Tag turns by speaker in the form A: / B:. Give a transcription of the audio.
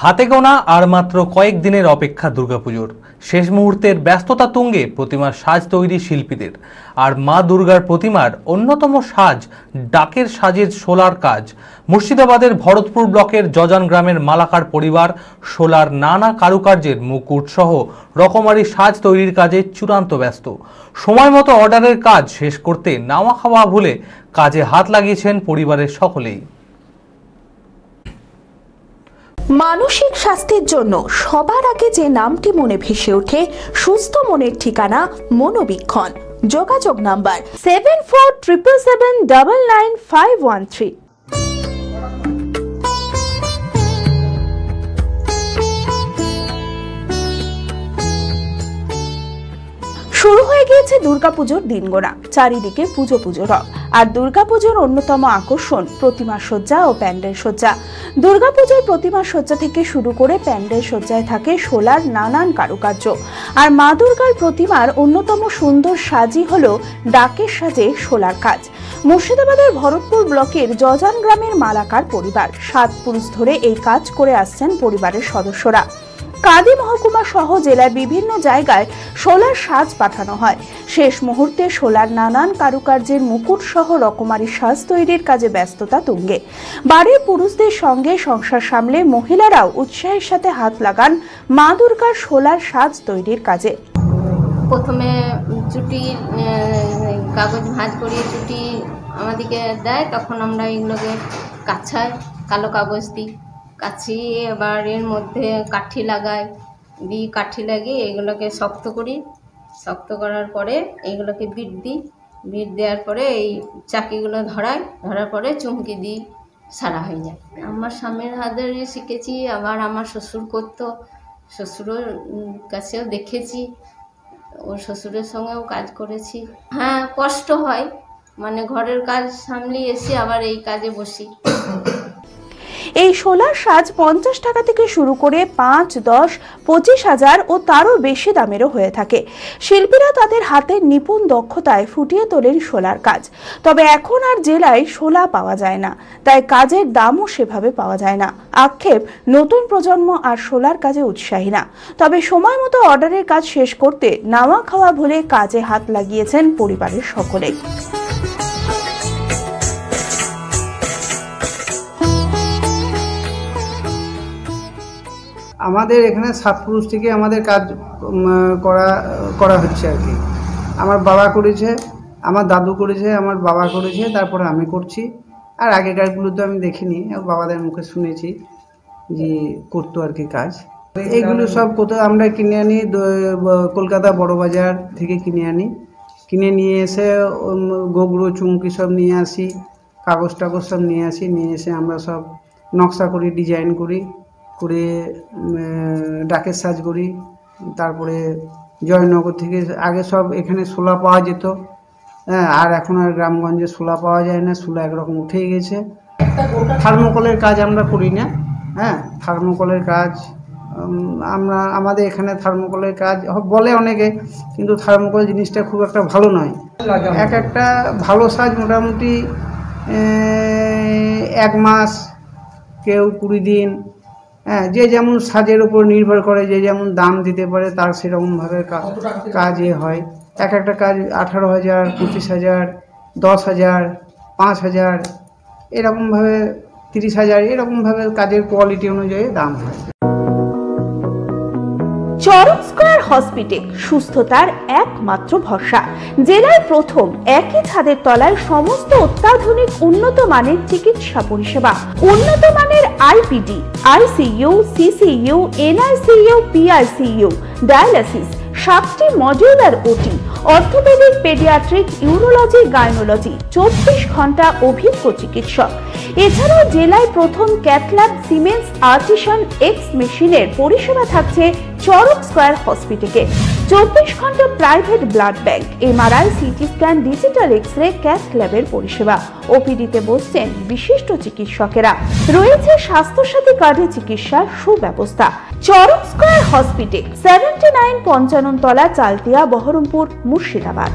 A: হাতে গোনা আর মাত্র কয়েকদিনের অপেক্ষা দুর্গাপুজোর। শেষ মুহূর্তের ব্যস্ততা তুঙ্গে প্রতিমার সাজ তৈরি শিল্পীদের। আর মা দুর্গার প্রতিমার অন্যতম সাজ ডাকের সাজের শোলার কাজ। মুর্শিদাবাদের ভরতপুর ব্লকের জজান গ্রামের মালাকার পরিবার শোলার নানা কারুকার্যের মুকুট সহ রকমারি সাজ তৈরির কাজে চূড়ান্ত ব্যস্ত। সময় মতো অর্ডারের কাজ শেষ করতে নাওয়া খাওয়া ভুলে কাজে হাত লাগিয়েছেন পরিবারের সকলেই।
B: মানসিক স্বাস্থ্যের জন্য সবার আগে যে নামটি মনে ভেসে ওঠে, সুস্থ মনের ঠিকানা মনোবীক্ষণ। যোগাযোগ নাম্বার 7477799513। শুরু হয়ে গিয়েছে দুর্গাপুজোর দিনগোনা। চারিদিকে পুজো পুজো রব। আর দুর্গাপুজোর অন্যতম আকর্ষণ প্রতিমা সজ্জা ও প্যান্ডেল সজ্জা। দুর্গাপুজোর প্রতিমা সজ্জা থেকে শুরু করে প্যান্ডেল সজ্জায় থাকে শোলার নানান কারুকার্য। আর মা দুর্গার প্রতিমার অন্যতম সুন্দর সাজই হলো ডাকের সাজে শোলার কাজ। মুর্শিদাবাদের ভরতপুর ব্লকের জজান গ্রামের মালাকার পরিবার 7 পুরুষ ধরে এই কাজ করে আসছেন পরিবারের সদস্যরা। কাদি মহকুমা সহ জেলার বিভিন্ন জায়গায় শোলার সাজ পাঠানো হয়। শেষ মুহূর্তে শোলার নানান কারুকার্যের মুকুট সহ রকমারি সাজ তৈরির কাজে ব্যস্ততা তুঙ্গে। বাড়ির পুরুষদের সঙ্গে সংসার সামলে মহিলারাও উৎসাহের সাথে হাত লাগান মা দুর্গার শোলার সাজ তৈরির কাজে।
C: প্রথমে চুটি কাগজ ভাঁজ করিয়ে চুটি আমাদেরকে দেয়, তখন আমরা এগুলোকে কাছাই, কালো কাগজ দিই, কাছি, এবার এর মধ্যে কাঠি লাগাই, দিই কাঠি লাগিয়ে এগুলোকে শক্ত করি। শক্ত করার পরে এইগুলোকে বিট দিই, বিট দেওয়ার পরে এই চাকিগুলো ধরার পরে চুমকি দিই, সারা হয়ে যায়। আমার স্বামীর হাত ধরে শিখেছি, আবার আমার শ্বশুর করতো, শ্বশুরের কাছেও দেখেছি, ওর শ্বশুরের সঙ্গেও কাজ করেছি। হ্যাঁ, কষ্ট হয়, মানে ঘরের কাজ সামলিয়ে এসে আবার এই কাজে বসি।
B: এই শোলার সাজ 50 টাকা থেকে শুরু করে 5, 10, 25 হাজার ও তারও বেশি দামেরও হয়ে থাকে। শিল্পীরা তাদের হাতের নিপুণ দক্ষতায় ফুটিয়ে তোলেন শোলার কাজ। তবে এখন আর জেলায় শোলা পাওয়া যায় না, তাই কাজের দামও সেভাবে পাওয়া যায় না। আক্ষেপ, নতুন প্রজন্ম আর শোলার কাজে উৎসাহী না। তবে সময় মতো অর্ডারের কাজ শেষ করতে নাওয়া খাওয়া ভুলে কাজে হাত লাগিয়েছেন পরিবারের সকলেই।
D: আমাদের এখানে 7 পুরুষ থেকে আমাদের কাজ করা হচ্ছে আর কি। আমার বাবা করেছে, আমার দাদু করেছে, আমার বাবা করেছে, তারপরে আমি করছি। আর আগেকারগুলো তো আমি দেখিনি, বাবাদের মুখে শুনেছি যে করতো আর কি কাজ। এইগুলো সব কোথাও আমরা কিনে আনি, কলকাতা বড় বাজার থেকে কিনে নিয়ে এসে গোগরো চুমকি সব নিয়ে আসি, কাগজ টাগজ সব নিয়ে এসে আমরা সব নকশা করি, ডিজাইন করে ডাকের সাজ করি। তারপরে জয়নগর থেকে আগে সব এখানে শোলা পাওয়া যেত, হ্যাঁ, আর এখন আর গ্রামগঞ্জে শোলা পাওয়া যায় না, শোলা একরকম উঠেই গেছে। থার্মোকলের কাজ আমরা করি না, হ্যাঁ, থার্মোকলের কাজ আমাদের এখানে থার্মোকলের কাজ বলে অনেকে, কিন্তু থার্মোকল জিনিসটা খুব একটা ভালো নয়। একটা ভালো সাজ মোটামুটি 1 মাস, কেউ 20 দিন, হ্যাঁ, যে যেমন সাজের উপর নির্ভর করে, যে যেমন দাম দিতে পারে তার সেরকমভাবে কাজে হয়। একটা কাজ 18,000, 25,000, 10,000, 5,000, এরকমভাবে 30,000, এরকমভাবে কাজের কোয়ালিটি অনুযায়ী দাম হয়।
B: চরক স্কয়ার হসপিটাল সুস্থতার একমাত্র ভরসা। জেলায় প্রথম একই ছাদের তলায় সমস্ত অত্যাধুনিক উন্নত মানের চিকিৎসা পরিষেবা, উন্নত মানের IPD, ICU, CCU, NICU, PICU, dialysis, 7টি modular OT, orthopaedic, paediatric, urology, gynaecology, 24 ঘন্টা অভিজ্ঞ চিকিৎসক। এছাড়াও জেলায় প্রথম ক্যাথল্যাব সিমেন্স আর্টিসান এক্স মেশিনের পরিষেবা থাকছে চরক স্কয়ার হসপিটালে। 24 ঘন্টা private blood bank, MRI, CT scan, digital X-ray, cath ল্যাবের পরিষেবা। ওপিডিতে বসছেন বিশিষ্ট চিকিৎসকেরা। রয়েছে স্বাস্থ্যসাথী কার্ডে চিকিৎসার সুব্যবস্থা। চরক স্কয়ার হসপিটাল, 79 পঞ্চানন তলা, চালতিয়া, বহরমপুর, মুর্শিদাবাদ।